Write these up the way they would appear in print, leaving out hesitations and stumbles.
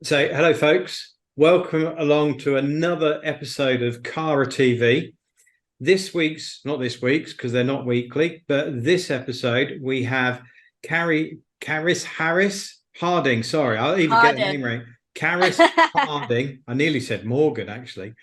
So, hello, folks. Welcome along to another episode of CARA TV. Not this week's, because they're not weekly, but this episode we have Carys Harding. Sorry, I'll even get the name right. Carys Harding. I nearly said Morgan, actually.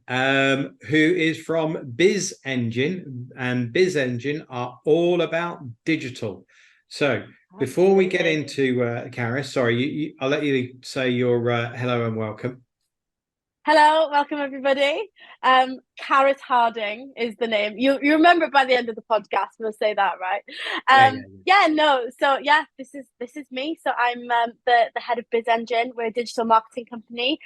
Who is from Biz Engine, and Biz Engine are all about digital. So, before we get into Carys, sorry, I'll let you say your hello and welcome. Hello, welcome everybody. Carys Harding is the name. You remember it by the end of the podcast. We'll say that, right? This is me. So I'm the head of Biz Engine. We're a digital marketing company,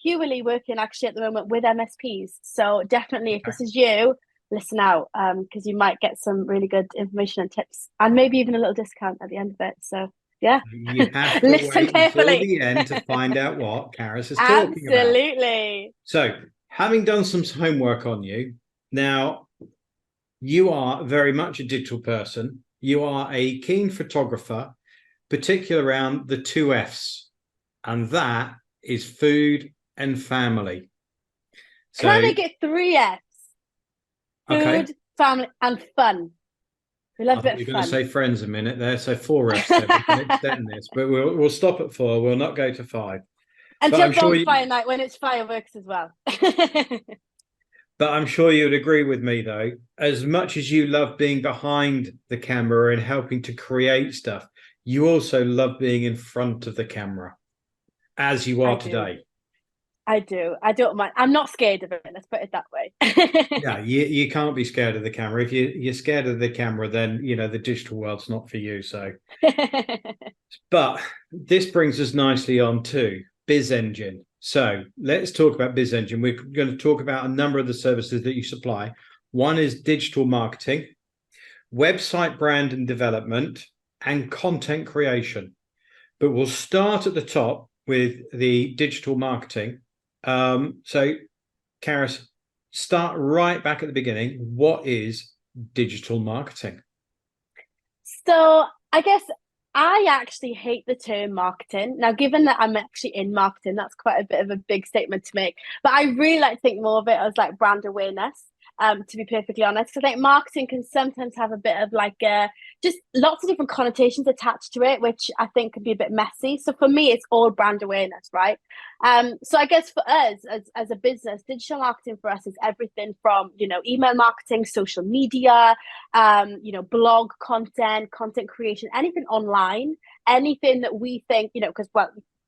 purely working actually at the moment with MSPs. So definitely, if this is you, listen out, because you might get some really good information and tips, and maybe even a little discount at the end of it. So yeah, you have to listen wait carefully until the end to find out what Carys is talking about. Absolutely. So, having done some homework on you, now you are very much a digital person. You are a keen photographer, particularly around the two F's, and that is food and family. So, can I make it three F's? Food, okay. family, and fun. We love a bit of fun. You're going to say friends a minute there, so 4 F's. So we can extend this, but we'll stop at 4. We'll not go to 5. Until bonfire night, when it's fireworks as well. But I'm sure you would agree with me, though, as much as you love being behind the camera and helping to create stuff, you also love being in front of the camera, as you are today. I do. I don't mind. I'm not scared of it. Let's put it that way. Yeah, you can't be scared of the camera. If you're scared of the camera, then, the digital world's not for you. So, but this brings us nicely on to Biz Engine. So let's talk about Biz Engine. We're going to talk about a number of the services that you supply. One is digital marketing, website brand and development, and content creation. But we'll start at the top with the digital marketing. So, Carys, start right back at the beginning. What is digital marketing? So, I guess I actually hate the term marketing. Now, given that I'm actually in marketing, that's quite a bit of a big statement to make. But I really like to think more of it as like brand awareness. To be perfectly honest, because I think marketing can sometimes have a bit of like just lots of different connotations attached to it, which I think can be a bit messy. So for me, it's all brand awareness, right? So I guess for us as a business, digital marketing for us is everything from email marketing, social media, blog content, content creation, anything online, anything that we think because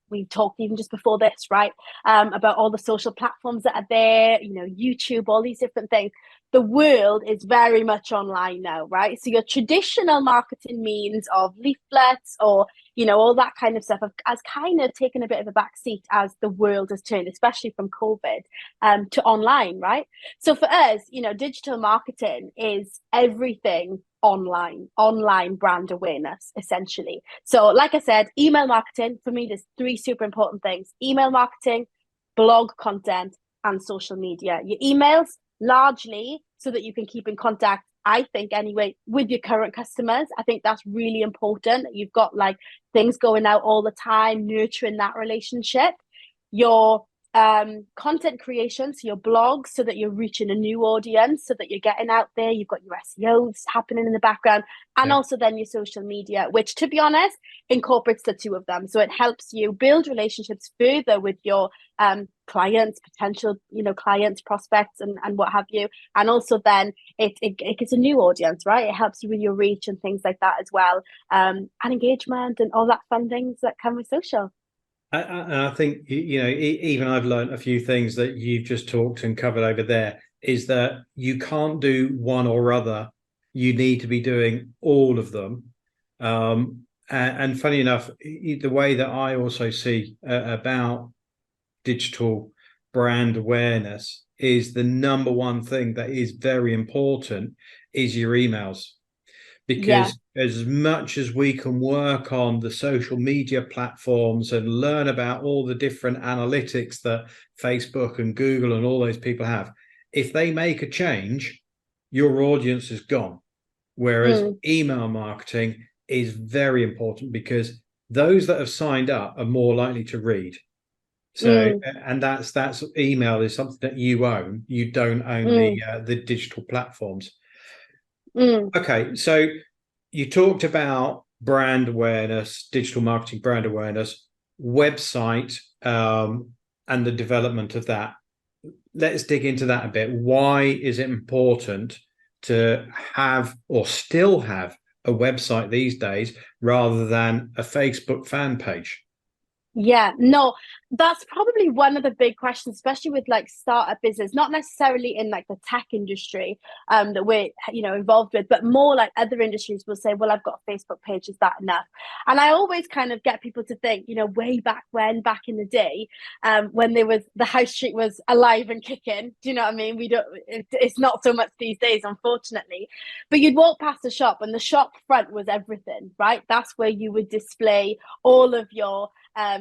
we talked even just before this, right? About all the social platforms that are there, YouTube, all these different things. The world is very much online now, right? So your traditional marketing means of leaflets or, all that kind of stuff has kind of taken a bit of a backseat as the world has turned, especially from COVID, to online, right? So for us, digital marketing is everything online brand awareness, essentially. So like I said, email marketing, for me, there's 3 super important things: email marketing, blog content, and social media. Your emails, largely so that you can keep in contact, I think anyway, with your current customers. I think that's really important, that you've got like things going out all the time, nurturing that relationship. Your content creation, so your blogs, so that you're reaching a new audience, so that you're getting out there, you've got your SEOs happening in the background, and also then your social media, which, to be honest, incorporates the 2 of them. So it helps you build relationships further with your clients, potential clients, prospects, and what have you. And also then it gets a new audience, right? It helps you with your reach and things like that as well, and engagement and all that fun things that come with social. I think, even I've learned a few things that you've just talked and covered over there, is that you can't do one or other. You need to be doing all of them. And funny enough, the way that I also see about digital brand awareness is the number one thing that is very important is your emails. Because as much as we can work on the social media platforms and learn about all the different analytics that Facebook and Google and all those people have, if they make a change, your audience is gone. Whereas email marketing is very important because those that have signed up are more likely to read. So, Mm, and that's email is something that you own. You don't own mm, the digital platforms. mm. Okay, so you talked about brand awareness, digital marketing, brand awareness, website, and the development of that. Let's dig into that a bit. Why is it important to have or still have a website these days rather than a Facebook fan page? Yeah, no, that's probably one of the big questions, especially with like startup business, not necessarily in like the tech industry that we're involved with, but more like other industries will say, well, I've got a Facebook page, is that enough? And I always kind of get people to think, way back in the day, when there was the high street was alive and kicking. Do you know what I mean? It's not so much these days, unfortunately. But you'd walk past the shop and the shop front was everything, right? That's where you would display all of your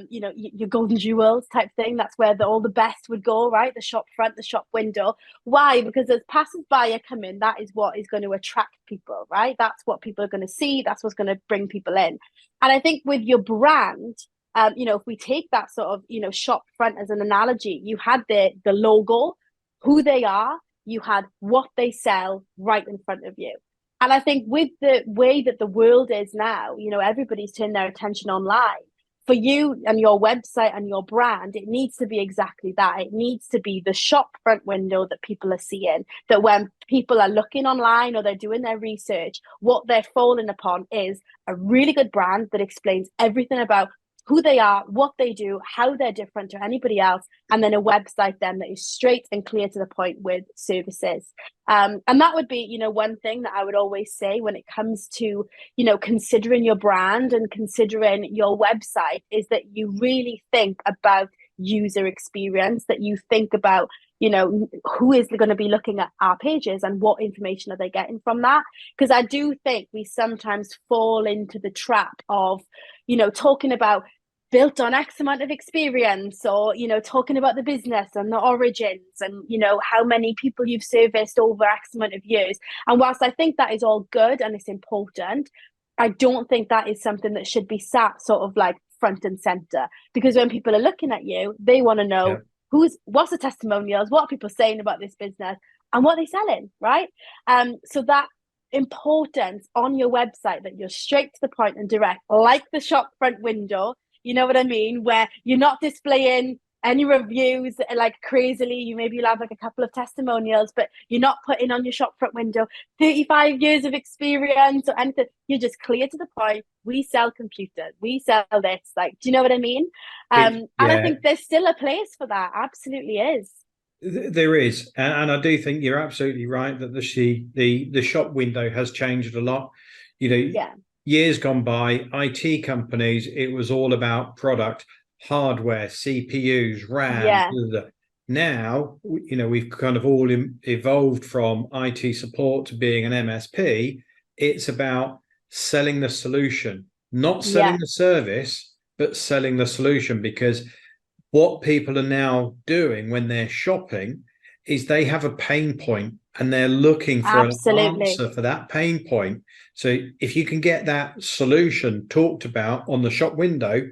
your golden jewels type thing. That's where all the best would go, right? The shop front, the shop window. Why? Because as passers-by are coming, that is what is going to attract people, right? That's what people are going to see. That's what's going to bring people in. And I think with your brand, if we take that sort of, shop front as an analogy, you had the logo, who they are, you had what they sell right in front of you. And I think with the way that the world is now, everybody's turned their attention online. For you and your website and your brand, it needs to be exactly that. It needs to be the shop front window that people are seeing, that when people are looking online or they're doing their research, what they're falling upon is a really good brand that explains everything about who they are, what they do, how they're different to anybody else, and then a website then that is straight and clear to the point with services. And that would be, one thing that I would always say when it comes to, considering your brand and considering your website is that you really think about user experience, that you think about, who is going to be looking at our pages and what information are they getting from that? Because I do think we sometimes fall into the trap of, talking about built on X amount of experience, or talking about the business and the origins and how many people you've serviced over X amount of years. And whilst I think that is all good and it's important, I don't think that is something that should be sat sort of like front and center, because when people are looking at you, they want to know what's the testimonials, what are people saying about this business, and what they're selling, right? So that importance on your website, that you're straight to the point and direct, like the shop front window. You know what I mean? Where you're not displaying any reviews like crazily. You'll have like a couple of testimonials, but you're not putting on your shop front window 35 years of experience or anything. You're just clear to the point. We sell computers. We sell this. Like, do you know what I mean? And I think there's still a place for that. Absolutely is. There is, and I do think you're absolutely right that the shop window has changed a lot. Yeah. Years gone by, IT companies, it was all about product, hardware, CPUs, RAM. Yeah. Now, we've kind of all evolved from IT support to being an MSP. It's about selling the solution, not selling the service, but selling the solution, because what people are now doing when they're shopping is they have a pain point and they're looking for an answer for that pain point. So if you can get that solution talked about on the shop window,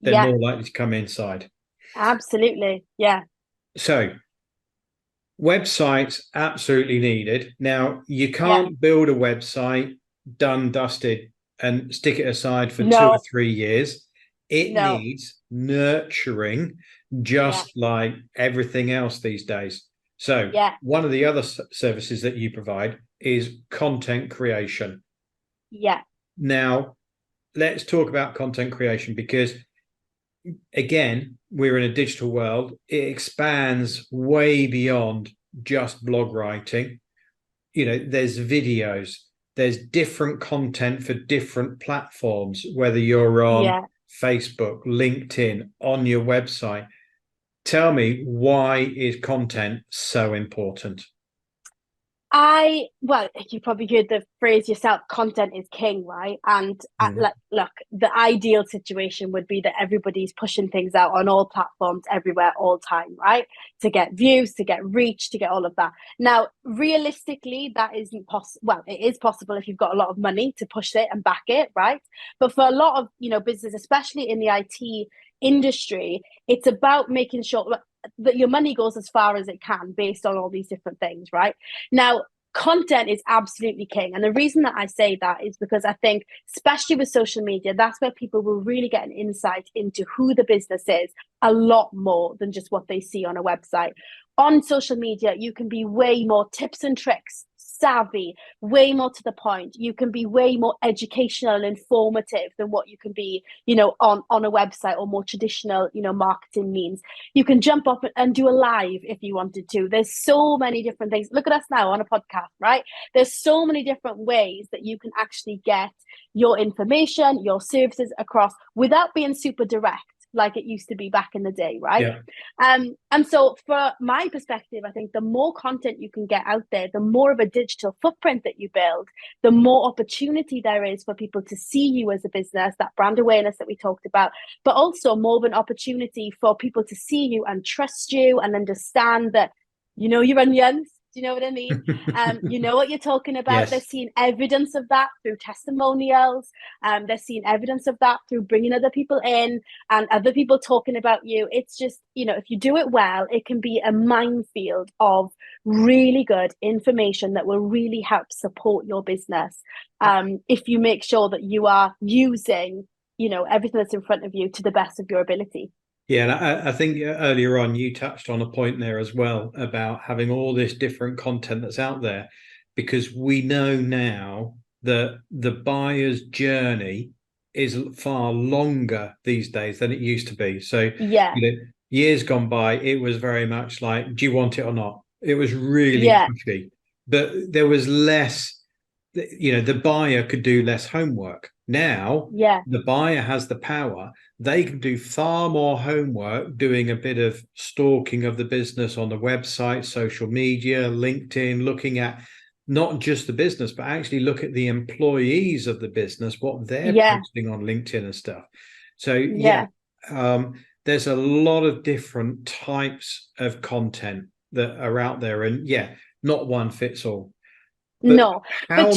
they're more likely to come inside. Absolutely. Yeah. So websites absolutely needed. Now, you can't build a website done, dusted, and stick it aside for 2 or 3 years. It needs nurturing, just like everything else these days. So one of the other services that you provide is content creation. Yeah. Now, let's talk about content creation, because again, we're in a digital world. It expands way beyond just blog writing. There's videos, there's different content for different platforms, whether you're on Facebook, LinkedIn, on your website. Tell me, why is content so important? Well, you probably heard the phrase yourself, content is king, right? And look, the ideal situation would be that everybody's pushing things out on all platforms, everywhere, all time, right? To get views, to get reach, to get all of that. Now, realistically, that isn't possible. Well, it is possible if you've got a lot of money to push it and back it, right? But for a lot of, business, especially in the IT industry, it's about making sure that your money goes as far as it can based on all these different things, right? Now, content is absolutely king. And the reason that I say that is because I think, especially with social media, that's where people will really get an insight into who the business is a lot more than just what they see on a website. On social media, you can be way more tips and tricks, savvy, way more to the point. You can be way more educational and informative than what you can be, on a website or more traditional, marketing means. You can jump up and do a live if you wanted to. There's so many different things. Look at us now on a podcast, right? There's so many different ways that you can actually get your information, your services across without being super direct like it used to be back in the day, right? Yeah. And so for my perspective, I think the more content you can get out there, the more of a digital footprint that you build, the more opportunity there is for people to see you as a business, that brand awareness that we talked about, but also more of an opportunity for people to see you and trust you and understand that, your onions. Do you know what I mean? You know what you're talking about. Yes. They're seeing evidence of that through testimonials. They're seeing evidence of that through bringing other people in and other people talking about you. It's just, if you do it well, it can be a minefield of really good information that will really help support your business. If you make sure that you are using, everything that's in front of you to the best of your ability. Yeah, and I think earlier on you touched on a point there as well about having all this different content that's out there, because we know now that the buyer's journey is far longer these days than it used to be. So, Yeah. Years gone by, it was very much like, do you want it or not? It was really Yeah. pushy, but there was less, the buyer could do less homework. Now, Yeah. the buyer has the power. They can do far more homework, doing a bit of stalking of the business on the website, social media, LinkedIn, looking at not just the business, but actually look at the employees of the business, what they're posting on LinkedIn and stuff. So, there's a lot of different types of content that are out there, and not one fits all. But no, but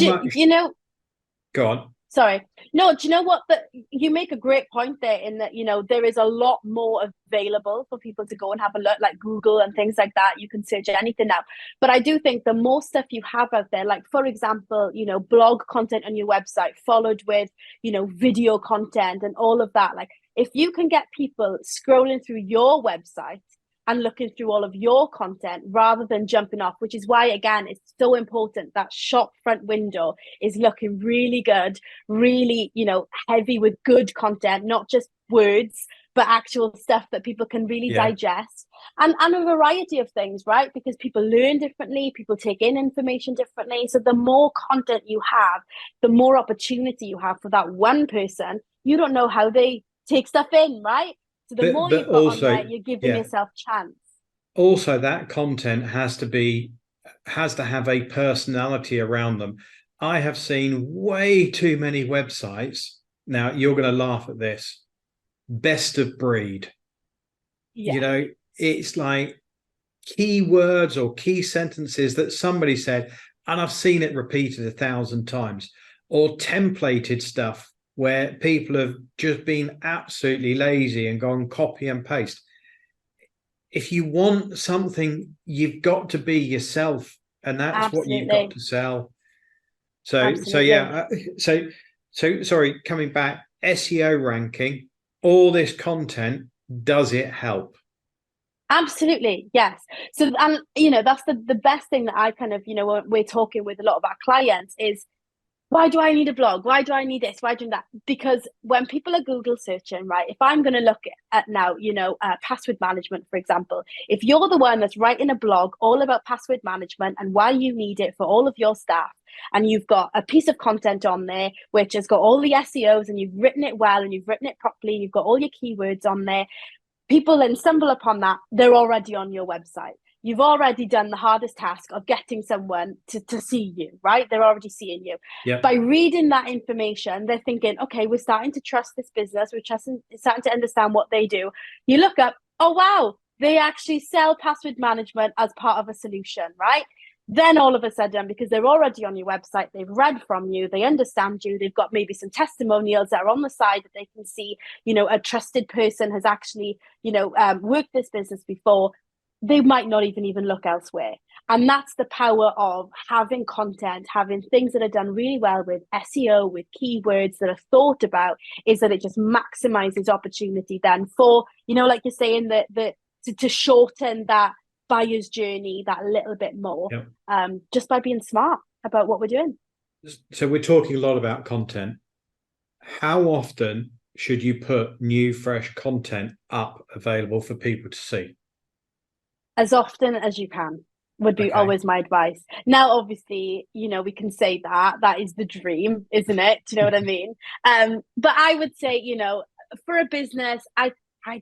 go on. Sorry. No, do you know what? You make a great point there in that, there is a lot more available for people to go and have a look, like Google and things like that. You can search anything now. But I do think the more stuff you have out there, like, for example, blog content on your website, followed with, video content and all of that. Like, if you can get people scrolling through your website and looking through all of your content rather than jumping off, which is why, again, it's so important that shop front window is looking really good, really, heavy with good content, not just words, but actual stuff that people can really digest, and a variety of things, right? Because people learn differently, people take in information differently. So the more content you have, the more opportunity you have for that one person. You don't know how they take stuff in, right? So the more you've got also, on there, you're giving yourself chance. Also, that content has to have a personality around them. I have seen way too many websites. Now, you're going to laugh at this. Best of breed. It's like keywords or key sentences that somebody said, and I've seen it repeated 1,000 times, or templated stuff where people have just been absolutely lazy and gone copy and paste. If you want something, you've got to be yourself, and that's what you've got to sell. So sorry, coming back, SEO ranking, all this content, does it help? Absolutely, yes. So, and that's the best thing that I kind of, we're talking with a lot of our clients is, why do I need a blog? Why do I need this? Why do that? Because when people are Google searching, right, if I'm going to look at now, password management, for example, if you're the one that's writing a blog all about password management and why you need it for all of your staff, and you've got a piece of content on there which has got all the SEOs and you've written it well and you've written it properly, and you've got all your keywords on there, people then stumble upon that, they're already on your website. you've already done the hardest task of getting someone to see you, right? They're already seeing you. Yeah. By reading that information, they're thinking, okay, we're starting to trust this business. Starting to understand what they do. You look up, oh, wow, they actually sell password management as part of a solution, right? Then all of a sudden, because they're already on your website, they've read from you, they understand you, they've got maybe some testimonials that are on the side that they can see, a trusted person has actually, worked this business before. They might not even look elsewhere. And that's the power of having content, having things that are done really well with SEO, with keywords that are thought about, is that it just maximizes opportunity then for, like you're saying, to shorten that buyer's journey that little bit more, just by being smart about what we're doing. So we're talking a lot about content. How often should you put new, fresh content up available for people to see? As often as you can would be always my advice. Now, obviously, we can say that is the dream, isn't it? Do you know what I mean? But I would say, for a business, I'd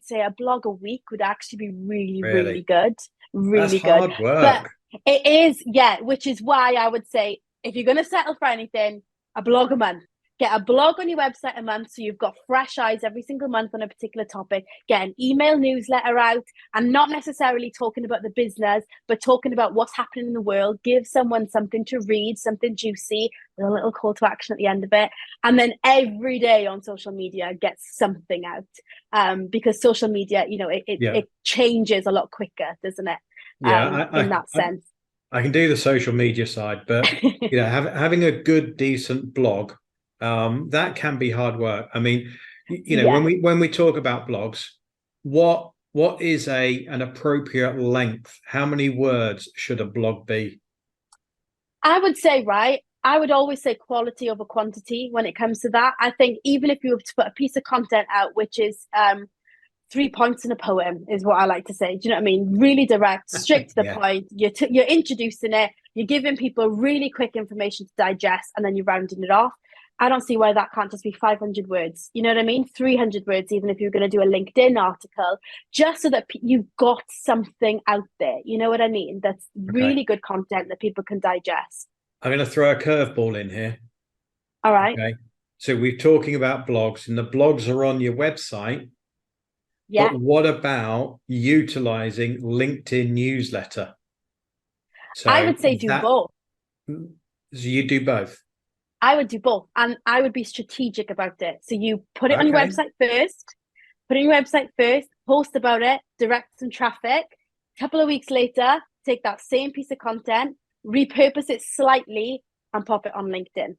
say a blog a week would actually be really good. Really That's good. Hard work. But it is, which is why I would say if you're going to settle for anything, a blog a month. Get a blog on your website a month so you've got fresh eyes every single month on a particular topic. Get an email newsletter out, and not necessarily talking about the business, but talking about what's happening in the world. Give someone something to read, something juicy, with a little call to action at the end of it. And then every day on social media, get something out. Because social media, it changes a lot quicker, doesn't it? In that sense. I can do the social media side, but having a good, decent blog, that can be hard work. I mean, when we talk about blogs, what is an appropriate length? How many words should a blog be? I would say, I would always say quality over quantity when it comes to that. I think even if you were to put a piece of content out, which is 3 points in a poem, is what I like to say. Do you know what I mean? Really direct, straight to the point. You're introducing it. You're giving people really quick information to digest, and then you're rounding it off. I don't see why that can't just be 500 words. You know what I mean? 300 words, even if you're going to do a LinkedIn article, just so that you've got something out there. You know what I mean? That's really good content that people can digest. I'm going to throw a curveball in here. All right. Okay. So we're talking about blogs, and the blogs are on your website. Yeah. But what about utilizing LinkedIn newsletter? So I would say do both. So you do both? I would do both, and I would be strategic about it. So you put it on your website first, post about it, direct some traffic. A couple of weeks later, take that same piece of content, repurpose it slightly, and pop it on LinkedIn.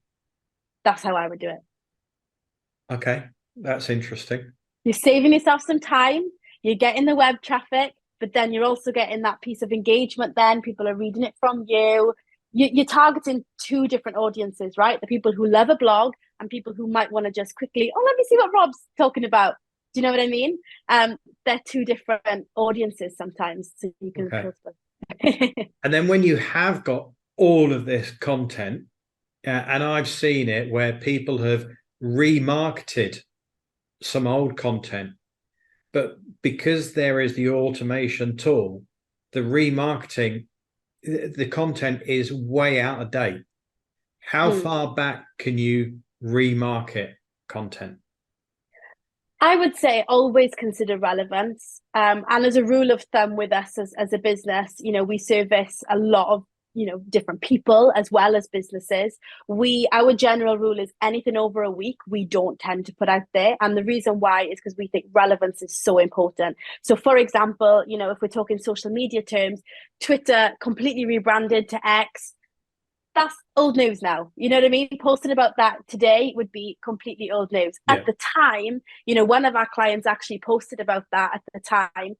That's how I would do it. Okay, that's interesting. You're saving yourself some time, you're getting the web traffic, but then you're also getting that piece of engagement. Then people are reading it from you. You're targeting two different audiences, right? The people who love a blog and people who might want to just quickly, let me see what Rob's talking about. Do you know what I mean? They're two different audiences sometimes, so you can post them. And then when you have got all of this content, and I've seen it where people have remarketed some old content, but because there is the automation tool, the remarketing, the content is way out of date. How far back can you remarket content? I would say always consider relevance. And as a rule of thumb with us as a business, we service a lot of different people as well as businesses. Our general rule is anything over a week we don't tend to put out there, and the reason why is because we think relevance is so important. So for example, if we're talking social media terms, Twitter completely rebranded to X. That's old news now. You know what I mean? Posting about that today would be completely old news. Yeah. At the time, one of our clients actually posted about that at the time.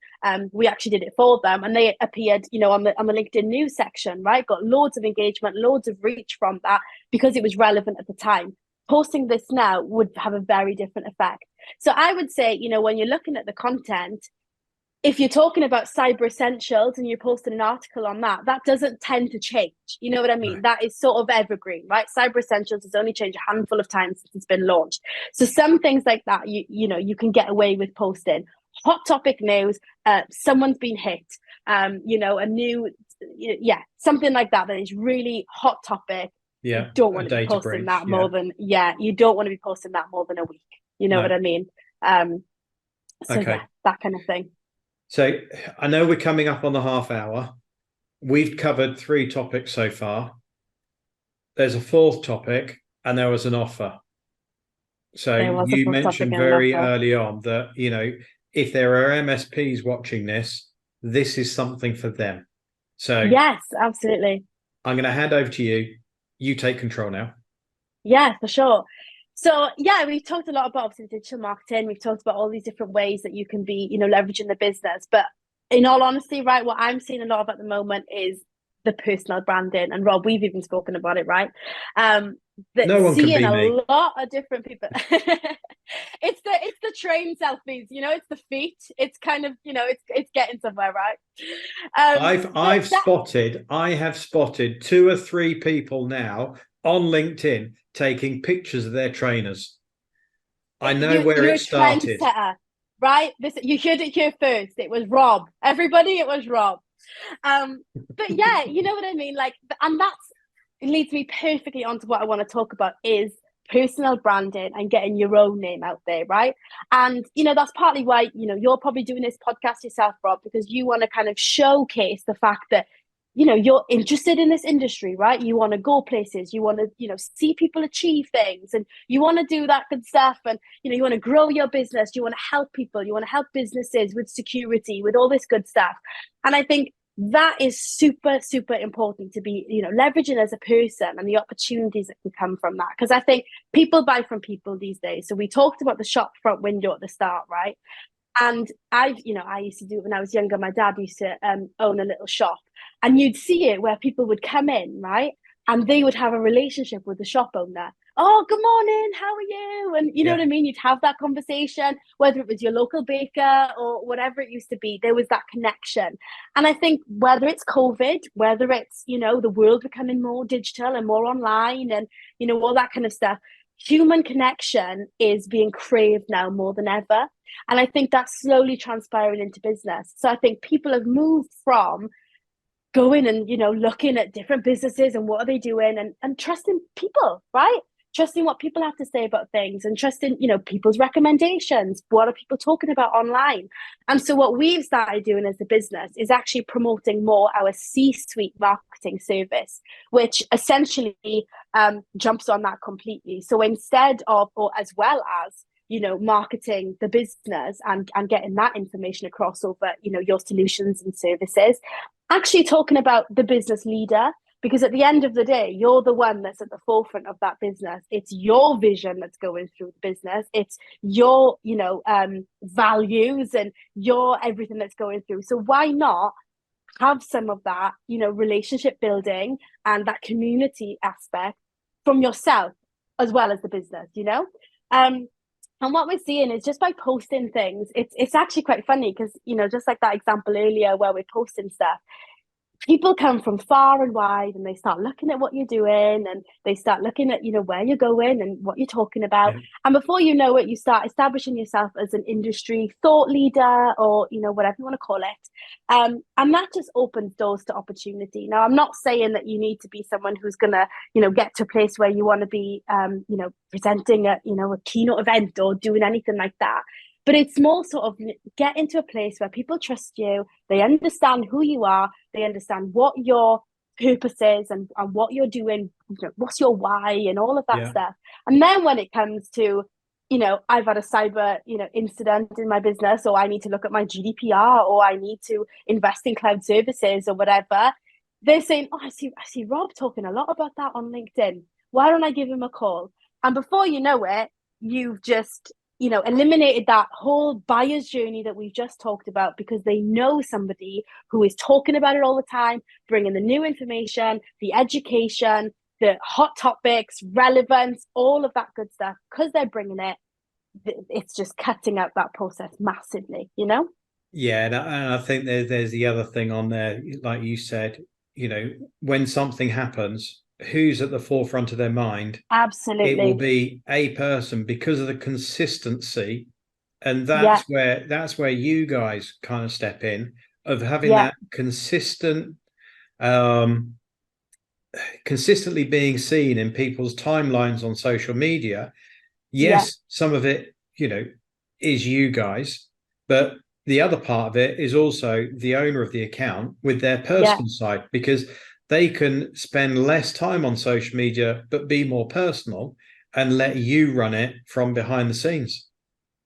We actually did it for them, and they appeared, on the LinkedIn news section, right? Got loads of engagement, loads of reach from that because it was relevant at the time. Posting this now would have a very different effect. So I would say, when you're looking at the content, if you're talking about cyber essentials and you're posting an article on that, that doesn't tend to change. You know what I mean? Right. That is sort of evergreen, right? Cyber essentials has only changed a handful of times since it's been launched. So some things like that, you can get away with posting. hot topic news, someone's been hit, a new, something like that is really hot topic. Yeah, You don't a want to be data posting breach. that Yeah, you don't want to be posting that more than a week. You know what no. I mean? So Okay. yeah, that kind of thing. So I know we're coming up on the half hour. We've covered 3 topics so far. There's a 4th topic, and there was an offer. So There was a you full topic mentioned and an very offer. early on that, if there are MSPs watching this, this is something for them. So Yes, absolutely. I'm going to hand over to you. You take control now. Yeah, for sure. So yeah, we've talked a lot about obviously digital marketing. We've talked about all these different ways that you can be, leveraging the business. But in all honesty, right, what I'm seeing a lot of at the moment is the personal branding. And Rob, we've even spoken about it, right? That No one can seeing be a me. lot of different people. It's the train selfies, it's the feet. It's kind of, it's getting somewhere, right? But I have spotted 2 or 3 people now on LinkedIn taking pictures of their trainers. I know where you're it a started. trendsetter, right? This, you heard it here first. It was Rob. Everybody, it was Rob. But yeah, you know what I mean? Like, and it leads me perfectly onto what I want to talk about is personal branding and getting your own name out there, right? And that's partly why you're probably doing this podcast yourself, Rob, because you want to kind of showcase the fact that you're interested in this industry, right? You want to go places, you want to see people achieve things, and you want to do that good stuff, and you want to grow your business, you want to help people, you want to help businesses with security, with all this good stuff. And I think that is super, super important to be, leveraging as a person and the opportunities that can come from that. Because I think people buy from people these days. So we talked about the shop front window at the start, right? And I used to do it when I was younger. My dad used to own a little shop, and you'd see it where people would come in, right? And they would have a relationship with the shop owner. Oh, good morning. How are you? And you know Yeah. what I mean? You'd have that conversation, whether it was your local baker or whatever it used to be, there was that connection. And I think whether it's COVID, whether it's, the world becoming more digital and more online and, all that kind of stuff, human connection is being craved now more than ever. And I think that's slowly transpiring into business. So I think people have moved from going and, looking at different businesses and what are they doing and trusting people, right? Trusting what people have to say about things and trusting, people's recommendations. What are people talking about online? And so what we've started doing as a business is actually promoting more our C-suite marketing service, which essentially jumps on that completely. So instead of, or as well as, marketing the business and getting that information across over, your solutions and services, actually talking about the business leader, because at the end of the day, you're the one that's at the forefront of that business. It's your vision that's going through the business. It's your, values and your everything that's going through. So why not have some of that, relationship building and that community aspect from yourself as well as the business, and what we're seeing is just by posting things, it's actually quite funny because, just like that example earlier where we're posting stuff, people come from far and wide and they start looking at what you're doing and they start looking at where you're going and what you're talking about, Yeah. and before you know it, you start establishing yourself as an industry thought leader or whatever you want to call it, and that just opens doors to opportunity. Now, I'm not saying that you need to be someone who's gonna get to a place where you want to be presenting at a keynote event or doing anything like that, but it's more sort of get into a place where people trust you, they understand who you are, they understand what your purpose is and what you're doing, what's your why and all of that Yeah. stuff. And then when it comes to, I've had a cyber, incident in my business, or I need to look at my GDPR, or I need to invest in cloud services or whatever, they're saying, oh, I see Rob talking a lot about that on LinkedIn. Why don't I give him a call? And before you know it, you've just eliminated that whole buyer's journey that we've just talked about, because they know somebody who is talking about it all the time, bringing the new information, the education, the hot topics, relevance, all of that good stuff. Because they're bringing it, it's just cutting out that process massively, Yeah, and I think there's the other thing on there, like you said, when something happens, who's at the forefront of their mind? It will Absolutely. be a person, because of the consistency And Yeah. that's where you guys kind of step in, of having Yeah. that um, consistently being seen in people's timelines on social media. Yeah. Yes, some of it, is you guys, but the other part of it is also the owner of the account with their Yeah. personal side, because they can spend less time on social media but be more personal and let you run it from behind the scenes.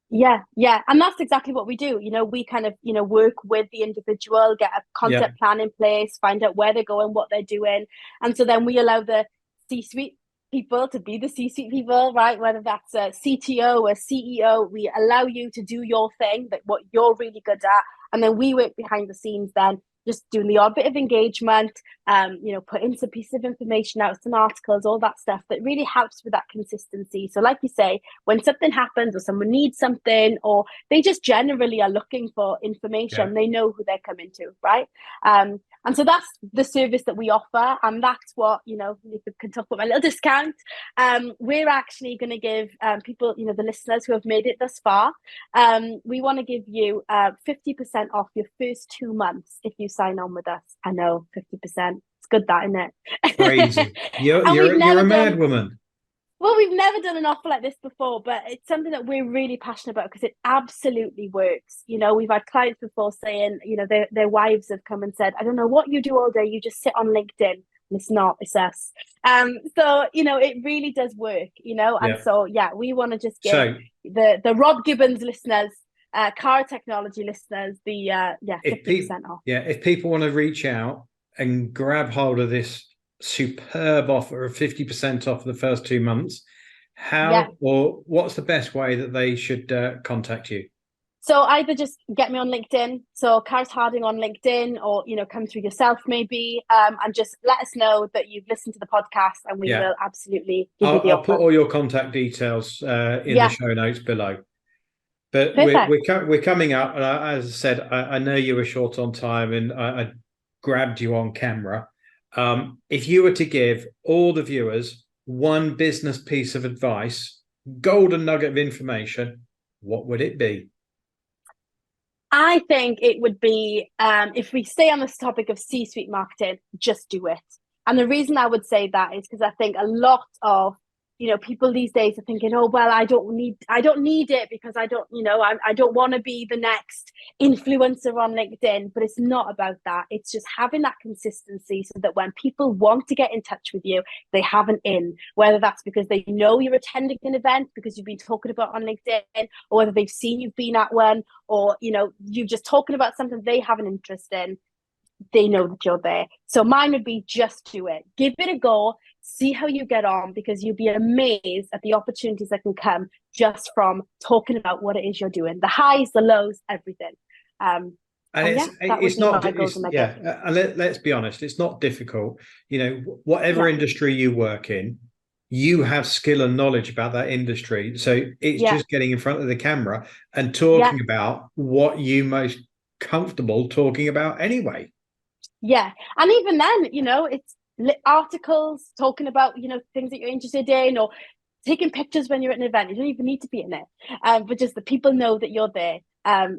Yeah, yeah. And that's exactly what we do. We kind of, work with the individual, get a Yeah, content plan in place, find out where they're going, what they're doing. And so then we allow the C-suite people to be the C-suite people, right? Whether that's a CTO, a CEO, we allow you to do your thing, that what you're really good at. And then we work behind the scenes then, just doing the odd bit of engagement, putting some piece of information out, some articles, all that stuff that really helps with that consistency. So like you say, when something happens or someone needs something, or they just generally are looking for information, yeah. they know who they're coming to, right? And so that's the service that we offer. And that's what, you can talk about my little discount. We're actually going to give people, the listeners who have made it thus far, we want to give you 50% off your first 2 months if you sign on with us. I know, 50%. It's good, that, isn't Crazy. it? You're And you're you're a mad woman. we've never done an offer like this before, but it's something that we're really passionate about because it absolutely works. We've had clients before saying, their wives have come and said, I don't know what you do all day. You just sit on LinkedIn. And it's not, it's us. So, it really does work, and Yeah. so, yeah, we want to just give So the Rob Gibbons listeners, CARA Technology listeners, the, if people, 50% off. if people want to reach out and grab hold of this superb offer of 50% off the first 2 months, Yeah. how or what's the best way that they should contact you? So either just get me on LinkedIn, so Carys Harding on LinkedIn, or come through yourself maybe, and just let us know that you've listened to the podcast, and we Yeah, will absolutely give you the I'll put offer. all your contact details in the Yeah, show notes below. But perfect. we're coming up, and as I said, I know you were short on time, and I grabbed you on camera. If you were to give all the viewers one business piece of advice, golden nugget of information, what would it be? I think it would be, if we stay on this topic of C-suite marketing, just do it. And the reason I would say that is because I think a lot of people these days are thinking, oh well, I don't need it because I don't, I don't want to be the next influencer on LinkedIn. But it's not about that. It's just having that consistency so that when people want to get in touch with you, they have an in, whether that's because they know you're attending an event because you've been talking about on LinkedIn, or whether they've seen you've been at one, or you're just talking about something they have an interest in. They know that you're there. So mine would be just do it, give it a go, see how you get on, because you'll be amazed at the opportunities that can come just from talking about what it is you're doing, the highs, the lows, everything. And And yeah, that would it's be not my golden nugget. and let's be honest, it's not difficult. Whatever Yeah, industry you work in, you have skill and knowledge about that industry. So it's yeah, just getting in front of the camera and yeah, talking about what you most comfortable talking about anyway. yeah. And even then, it's articles talking about things that you're interested in, or taking pictures when you're at an event. You don't even need to be in it, but just the people know that you're there.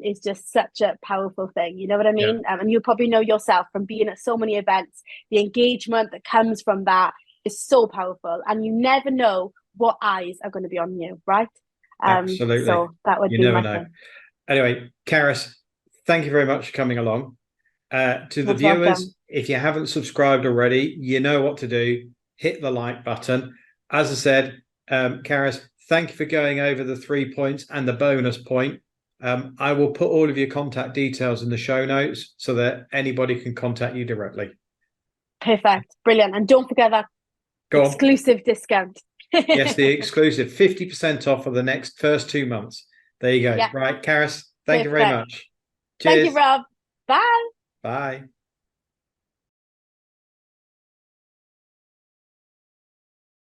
Is just such a powerful thing. You know what I Yeah, mean? And you probably know yourself from being at so many events, the engagement that comes from that is so powerful, and you never know what eyes are going to be on you, right? absolutely. So that would You be never my know. thing. Anyway, Carys, thank you very much for coming along. To the Most viewers, welcome. if you haven't subscribed already, you know what to do. Hit the like button. As I said, Carys, thank you for going over the 3 points and the bonus point. I will put all of your contact details in the show notes so that anybody can contact you directly. Perfect, brilliant, and don't forget that Go on. exclusive discount. Yes, the exclusive 50% off for the next first 2 months. There you go. Yeah, Right, Carys, thank you very perfect. much. Thank you, Cheers. Rob. Bye. Bye.